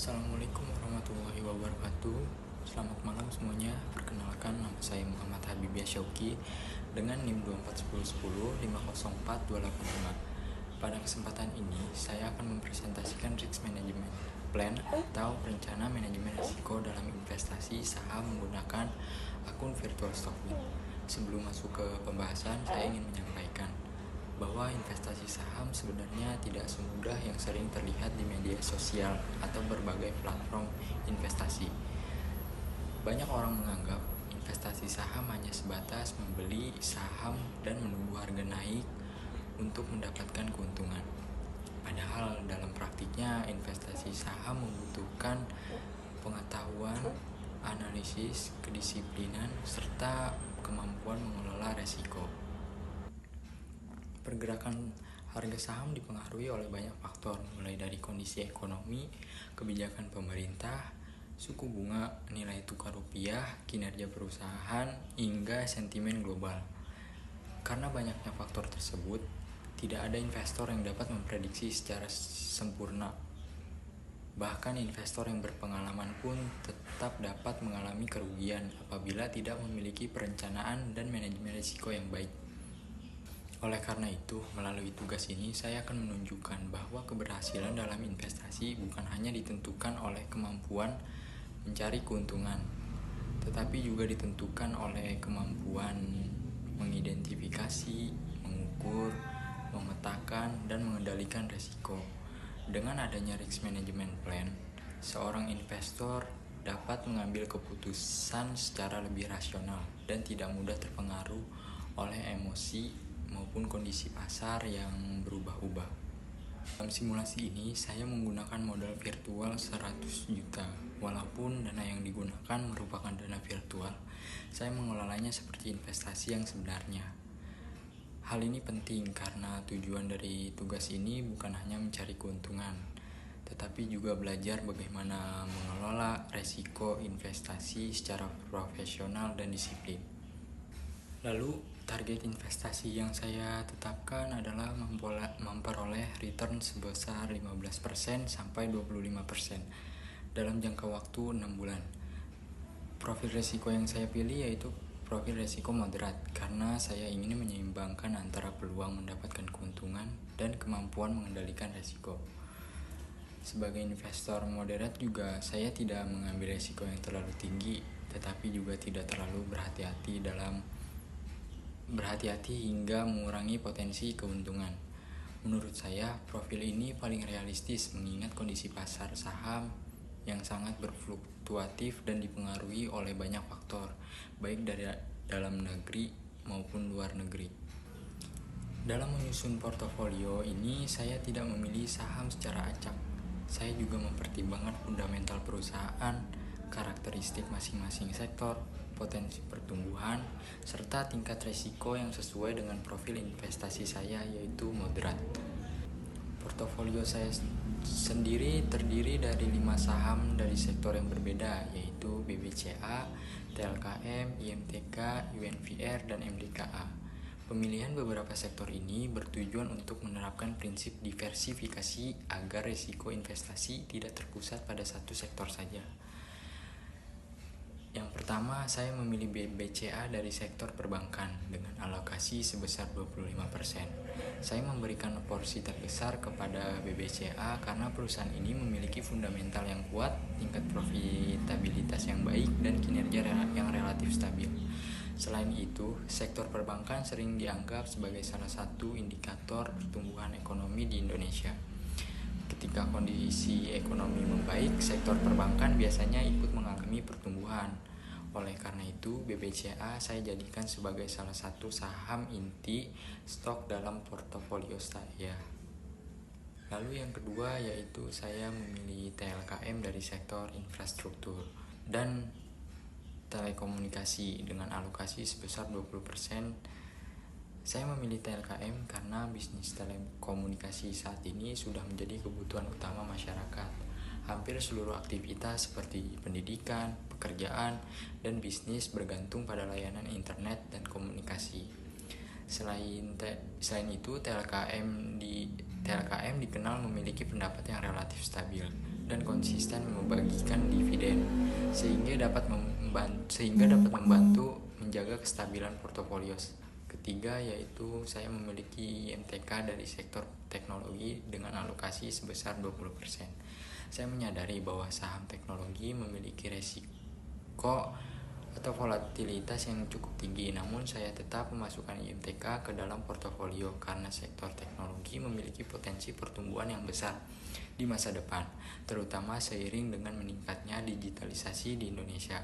Assalamualaikum warahmatullahi wabarakatuh. Selamat malam semuanya. Perkenalkan, nama saya Muhammad Habibia Syauki dengan NIM 24110504285. Pada kesempatan ini, saya akan mempresentasikan Risk Management Plan atau rencana manajemen risiko dalam investasi saham menggunakan akun virtual Stockbit. Sebelum masuk ke pembahasan, saya ingin menyampaikan bahwa investasi saham sebenarnya tidak semudah yang sering terlihat di media sosial atau berbagai platform investasi. Banyak orang menganggap investasi saham hanya sebatas membeli saham dan menunggu harga naik untuk mendapatkan keuntungan. Padahal dalam praktiknya investasi saham membutuhkan pengetahuan, analisis, kedisiplinan, serta kemampuan mengelola resiko. Pergerakan harga saham dipengaruhi oleh banyak faktor, mulai dari kondisi ekonomi, kebijakan pemerintah, suku bunga, nilai tukar rupiah, kinerja perusahaan, hingga sentimen global. Karena banyaknya faktor tersebut, tidak ada investor yang dapat memprediksi secara sempurna. Bahkan investor yang berpengalaman pun tetap dapat mengalami kerugian apabila tidak memiliki perencanaan dan manajemen risiko yang baik. Oleh karena itu, melalui tugas ini saya akan menunjukkan bahwa keberhasilan dalam investasi bukan hanya ditentukan oleh kemampuan mencari keuntungan, tetapi juga ditentukan oleh kemampuan mengidentifikasi, mengukur, memetakan, dan mengendalikan risiko. Dengan adanya Risk Management Plan, seorang investor dapat mengambil keputusan secara lebih rasional dan tidak mudah terpengaruh oleh emosi maupun kondisi pasar yang berubah-ubah. Dalam simulasi ini, saya menggunakan modal virtual 100 juta. Walaupun dana yang digunakan merupakan dana virtual, saya mengelolanya seperti investasi yang sebenarnya. Hal ini penting karena tujuan dari tugas ini bukan hanya mencari keuntungan, tetapi juga belajar bagaimana mengelola resiko investasi secara profesional dan disiplin. Lalu, target investasi yang saya tetapkan adalah memperoleh return sebesar 15% sampai 25% dalam jangka waktu 6 bulan. Profil risiko yang saya pilih yaitu profil risiko moderat karena saya ingin menyeimbangkan antara peluang mendapatkan keuntungan dan kemampuan mengendalikan risiko. Sebagai investor moderat juga saya tidak mengambil risiko yang terlalu tinggi, tetapi juga tidak terlalu berhati-hati hingga mengurangi potensi keuntungan. Menurut saya, profil ini paling realistis mengingat kondisi pasar saham yang sangat berfluktuatif dan dipengaruhi oleh banyak faktor, baik dari dalam negeri maupun luar negeri. Dalam menyusun portofolio ini, saya tidak memilih saham secara acak. Saya juga mempertimbangkan fundamental perusahaan, karakteristik masing-masing sektor, potensi pertumbuhan, serta tingkat risiko yang sesuai dengan profil investasi saya yaitu moderat. Portofolio saya sendiri terdiri dari 5 saham dari sektor yang berbeda yaitu BBCA, TLKM, IMTK, UNVR, dan MDKA. Pemilihan beberapa sektor ini bertujuan untuk menerapkan prinsip diversifikasi agar risiko investasi tidak terpusat pada satu sektor saja. Yang pertama, saya memilih BBCA dari sektor perbankan dengan alokasi sebesar 25%. Saya memberikan porsi terbesar kepada BBCA karena perusahaan ini memiliki fundamental yang kuat, tingkat profitabilitas yang baik, dan kinerja yang relatif stabil. Selain itu, sektor perbankan sering dianggap sebagai salah satu indikator pertumbuhan ekonomi di Indonesia. Ketika kondisi ekonomi membaik, sektor perbankan biasanya ikut mengalami pertumbuhan. Oleh karena itu, BBCA saya jadikan sebagai salah satu saham inti stok dalam portofolio saya. Lalu yang kedua yaitu saya memilih TLKM dari sektor infrastruktur dan telekomunikasi dengan alokasi sebesar 20%. Saya memilih TLKM karena bisnis telekomunikasi saat ini sudah menjadi kebutuhan utama masyarakat. Hampir seluruh aktivitas seperti pendidikan, pekerjaan, dan bisnis bergantung pada layanan internet dan komunikasi. Selain itu, TLKM dikenal memiliki pendapat yang relatif stabil dan konsisten membagikan dividen sehingga dapat membantu menjaga kestabilan portofolio. Ketiga yaitu saya memiliki IMTK dari sektor teknologi dengan alokasi sebesar 20%. Saya menyadari bahwa saham teknologi memiliki resiko atau volatilitas yang cukup tinggi, namun saya tetap memasukkan IMTK ke dalam portofolio karena sektor teknologi memiliki potensi pertumbuhan yang besar di masa depan, terutama seiring dengan meningkatnya digitalisasi di Indonesia.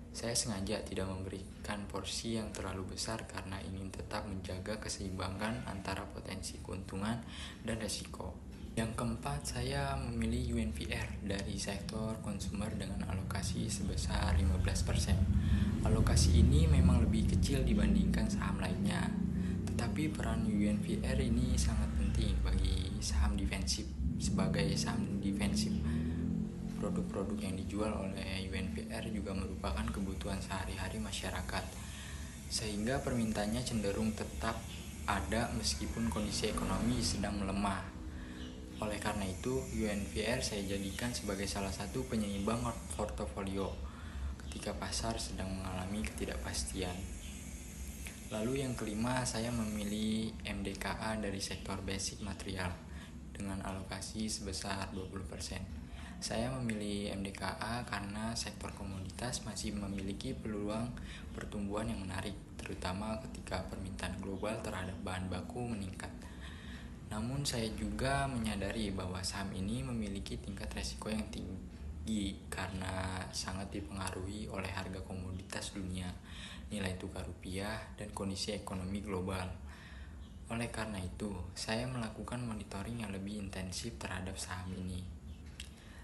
Saya sengaja tidak memberikan porsi yang terlalu besar karena ingin tetap menjaga keseimbangan antara potensi keuntungan dan resiko. Yang keempat, saya memilih UNVR dari sektor konsumer dengan alokasi sebesar 15%. Alokasi ini memang lebih kecil dibandingkan saham lainnya, tetapi peran UNVR ini sangat penting bagi saham defensif. Sebagai saham defensif, produk-produk yang dijual oleh UNVR juga merupakan kebutuhan sehari-hari masyarakat, sehingga permintaannya cenderung tetap ada meskipun kondisi ekonomi sedang melemah. Oleh karena itu, UNVR saya jadikan sebagai salah satu penyeimbang portofolio ketika pasar sedang mengalami ketidakpastian. Lalu yang kelima, saya memilih MDKA dari sektor basic material dengan alokasi sebesar 20%. Saya memilih MDKA karena sektor komoditas masih memiliki peluang pertumbuhan yang menarik, terutama ketika permintaan global terhadap bahan baku meningkat. Namun saya juga menyadari bahwa saham ini memiliki tingkat resiko yang tinggi karena sangat dipengaruhi oleh harga komoditas dunia, nilai tukar rupiah, dan kondisi ekonomi global. Oleh karena itu, saya melakukan monitoring yang lebih intensif terhadap saham ini.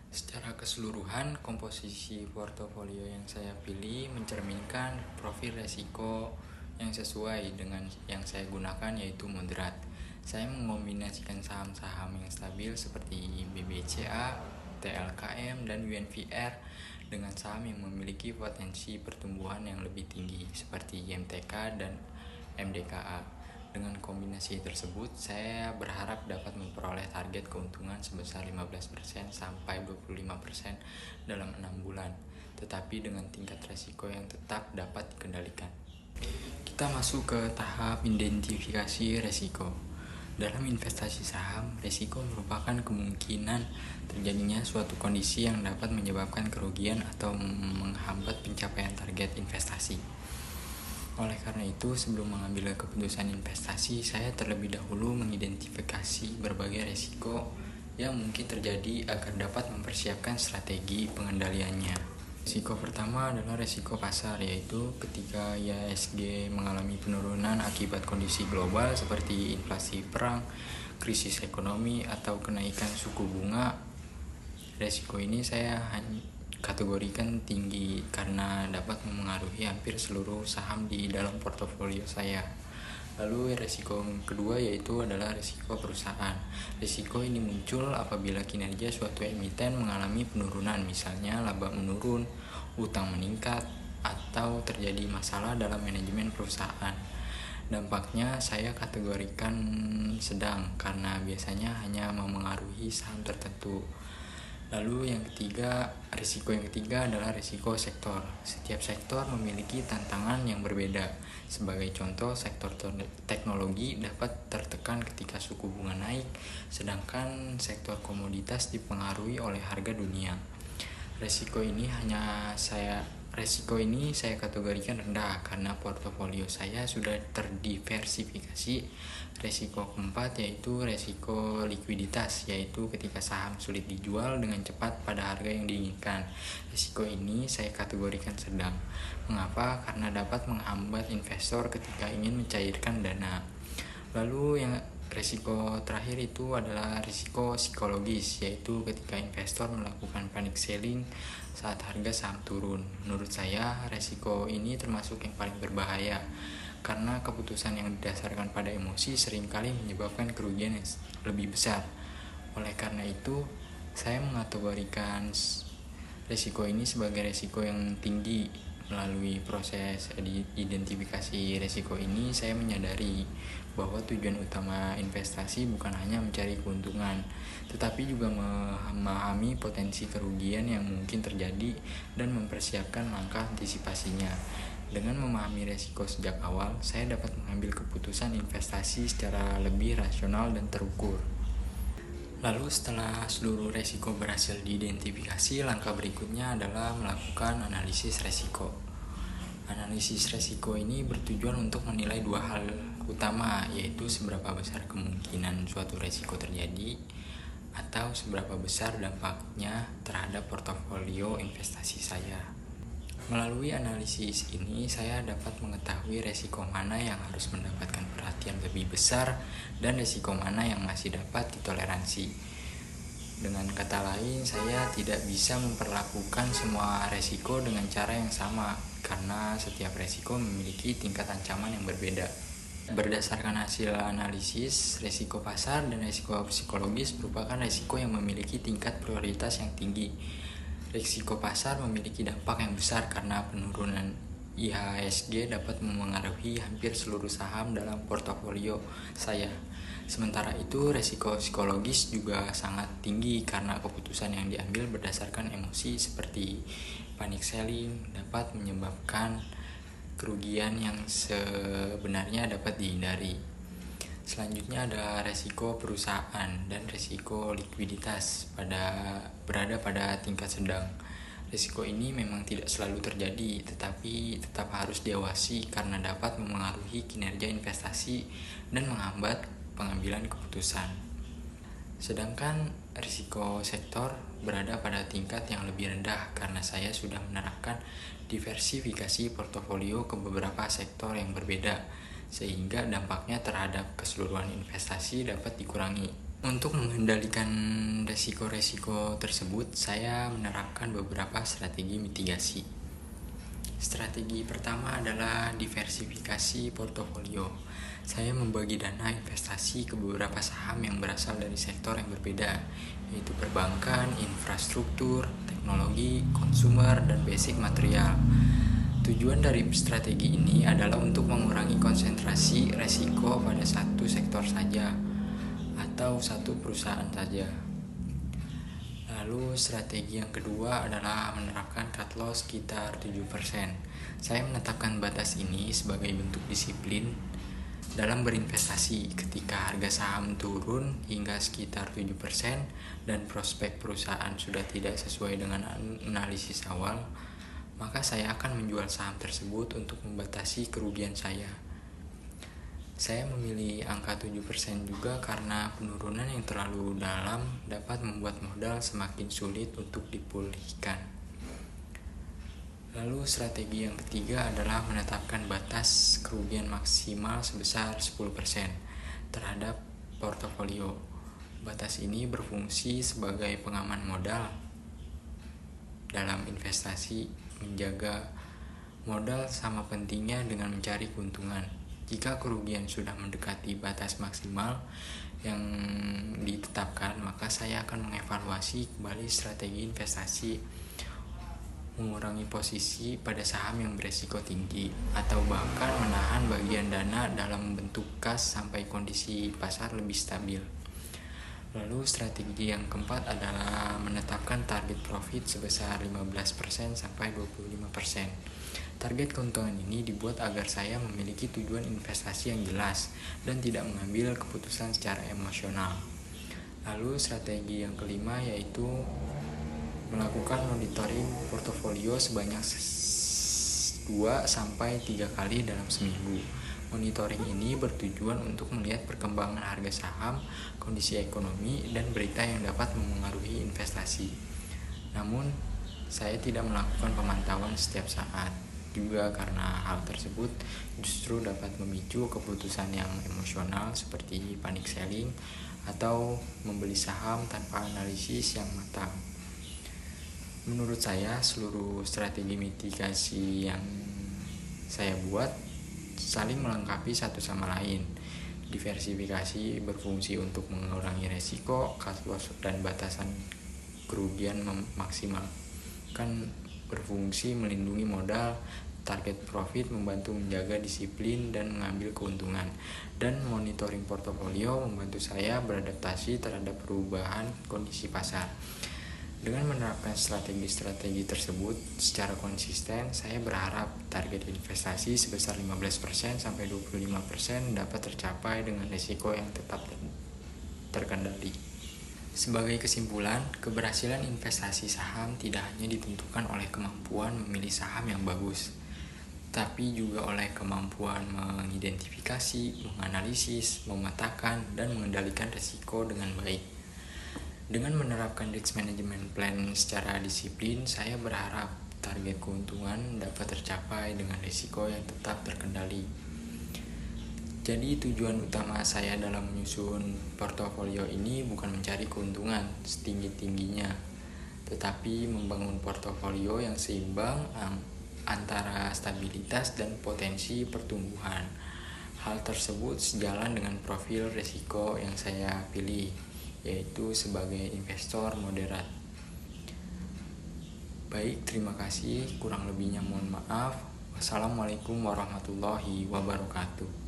Secara keseluruhan, komposisi portofolio yang saya pilih mencerminkan profil resiko yang sesuai dengan yang saya gunakan, yaitu moderat. Saya mengombinasikan saham-saham yang stabil seperti BBCA, TLKM, dan UNVR dengan saham yang memiliki potensi pertumbuhan yang lebih tinggi seperti IMTK dan MDKA. Dengan kombinasi tersebut, saya berharap dapat memperoleh target keuntungan sebesar 15% sampai 25% dalam 6 bulan, tetapi dengan tingkat resiko yang tetap dapat dikendalikan. Kita masuk ke tahap identifikasi resiko. Dalam investasi saham, resiko merupakan kemungkinan terjadinya suatu kondisi yang dapat menyebabkan kerugian atau menghambat pencapaian target investasi. Oleh karena itu, sebelum mengambil keputusan investasi, saya terlebih dahulu mengidentifikasi berbagai risiko yang mungkin terjadi agar dapat mempersiapkan strategi pengendaliannya. Risiko pertama adalah risiko pasar, yaitu ketika IHSG mengalami penurunan akibat kondisi global seperti inflasi perang, krisis ekonomi, atau kenaikan suku bunga. Risiko ini saya kategorikan tinggi karena dapat memengaruhi hampir seluruh saham di dalam portofolio saya. Lalu risiko kedua yaitu adalah risiko perusahaan. Risiko ini muncul apabila kinerja suatu emiten mengalami penurunan, misalnya laba menurun, utang meningkat, atau terjadi masalah dalam manajemen perusahaan. Dampaknya saya kategorikan sedang karena biasanya hanya memengaruhi saham tertentu. Lalu risiko yang ketiga adalah risiko sektor. Setiap sektor memiliki tantangan yang berbeda. Sebagai contoh, sektor teknologi dapat tertekan ketika suku bunga naik, sedangkan sektor komoditas dipengaruhi oleh harga dunia. Risiko ini saya kategorikan rendah karena portofolio saya sudah terdiversifikasi. Risiko keempat yaitu risiko likuiditas, yaitu ketika saham sulit dijual dengan cepat pada harga yang diinginkan. Risiko ini saya kategorikan sedang. Mengapa? Karena dapat menghambat investor ketika ingin mencairkan dana. Lalu yang risiko terakhir itu adalah risiko psikologis, yaitu ketika investor melakukan panic selling saat harga saham turun. Menurut saya, risiko ini termasuk yang paling berbahaya karena keputusan yang didasarkan pada emosi seringkali menyebabkan kerugian yang lebih besar. Oleh karena itu, saya mengategorikan risiko ini sebagai risiko yang tinggi Melalui proses identifikasi risiko ini, saya menyadari bahwa tujuan utama investasi bukan hanya mencari keuntungan, tetapi juga memahami potensi kerugian yang mungkin terjadi dan mempersiapkan langkah antisipasinya. Dengan memahami risiko sejak awal, saya dapat mengambil keputusan investasi secara lebih rasional dan terukur. Lalu setelah seluruh resiko berhasil diidentifikasi, langkah berikutnya adalah melakukan analisis resiko. Analisis resiko ini bertujuan untuk menilai dua hal utama, yaitu seberapa besar kemungkinan suatu resiko terjadi atau seberapa besar dampaknya terhadap portofolio investasi saya. Melalui analisis ini, saya dapat mengetahui resiko mana yang harus mendapatkan perhatian lebih besar dan resiko mana yang masih dapat ditoleransi. Dengan kata lain, saya tidak bisa memperlakukan semua resiko dengan cara yang sama, karena setiap resiko memiliki tingkat ancaman yang berbeda. Berdasarkan hasil analisis, resiko pasar dan resiko psikologis merupakan resiko yang memiliki tingkat prioritas yang tinggi. Risiko pasar memiliki dampak yang besar karena penurunan IHSG dapat memengaruhi hampir seluruh saham dalam portofolio saya. Sementara itu, risiko psikologis juga sangat tinggi karena keputusan yang diambil berdasarkan emosi seperti panic selling dapat menyebabkan kerugian yang sebenarnya dapat dihindari. Selanjutnya ada resiko perusahaan dan resiko likuiditas berada pada tingkat sedang. Risiko ini memang tidak selalu terjadi, tetapi tetap harus diawasi karena dapat memengaruhi kinerja investasi dan menghambat pengambilan keputusan. Sedangkan risiko sektor berada pada tingkat yang lebih rendah karena saya sudah menerapkan diversifikasi portofolio ke beberapa sektor yang berbeda, sehingga dampaknya terhadap keseluruhan investasi dapat dikurangi. Untuk mengendalikan resiko-resiko tersebut, saya menerapkan beberapa strategi mitigasi. Strategi pertama adalah diversifikasi portofolio. Saya membagi dana investasi ke beberapa saham yang berasal dari sektor yang berbeda, yaitu perbankan, infrastruktur, teknologi, konsumer, dan basic material. Tujuan dari strategi ini adalah untuk mengurangi konsentrasi resiko pada satu sektor saja atau satu perusahaan saja. Lalu strategi yang kedua adalah menerapkan cut loss sekitar 7%. Saya menetapkan batas ini sebagai bentuk disiplin dalam berinvestasi. Ketika harga saham turun hingga sekitar 7% dan prospek perusahaan sudah tidak sesuai dengan analisis awal, maka saya akan menjual saham tersebut untuk membatasi kerugian saya. Saya memilih angka 7% juga karena penurunan yang terlalu dalam dapat membuat modal semakin sulit untuk dipulihkan. Lalu strategi yang ketiga adalah menetapkan batas kerugian maksimal sebesar 10% terhadap portofolio. Batas ini berfungsi sebagai pengaman modal dalam investasi. Menjaga modal sama pentingnya dengan mencari keuntungan. Jika kerugian sudah mendekati batas maksimal yang ditetapkan, maka saya akan mengevaluasi kembali strategi investasi, mengurangi posisi pada saham yang beresiko tinggi, atau bahkan menahan bagian dana dalam bentuk kas sampai kondisi pasar lebih stabil. Lalu strategi yang keempat adalah menetapkan target profit sebesar 15% sampai 25%. Target keuntungan ini dibuat agar saya memiliki tujuan investasi yang jelas dan tidak mengambil keputusan secara emosional. Lalu strategi yang kelima yaitu melakukan monitoring portofolio sebanyak 2-3 kali dalam seminggu. Monitoring ini bertujuan untuk melihat perkembangan harga saham, kondisi ekonomi, dan berita yang dapat memengaruhi investasi. Namun, saya tidak melakukan pemantauan setiap saat, juga karena hal tersebut justru dapat memicu keputusan yang emosional seperti panic selling atau membeli saham tanpa analisis yang matang. Menurut saya, seluruh strategi mitigasi yang saya buat saling melengkapi satu sama lain. Diversifikasi berfungsi untuk mengurangi resiko, cut loss dan batasan kerugian memaksimalkan berfungsi melindungi modal, target profit, membantu menjaga disiplin dan mengambil keuntungan, dan monitoring portofolio membantu saya beradaptasi terhadap perubahan kondisi pasar. Dengan menerapkan strategi-strategi tersebut secara konsisten, saya berharap target investasi sebesar 15% sampai 25% dapat tercapai dengan risiko yang tetap terkendali. Sebagai kesimpulan, keberhasilan investasi saham tidak hanya ditentukan oleh kemampuan memilih saham yang bagus, tapi juga oleh kemampuan mengidentifikasi, menganalisis, memetakan, dan mengendalikan risiko dengan baik. Dengan menerapkan risk management plan secara disiplin, saya berharap target keuntungan dapat tercapai dengan risiko yang tetap terkendali. Jadi tujuan utama saya dalam menyusun portofolio ini bukan mencari keuntungan setinggi-tingginya, tetapi membangun portofolio yang seimbang antara stabilitas dan potensi pertumbuhan. Hal tersebut sejalan dengan profil risiko yang saya pilih, yaitu sebagai investor moderat. Baik, terima kasih. Kurang lebihnya mohon maaf. Wassalamualaikum warahmatullahi wabarakatuh.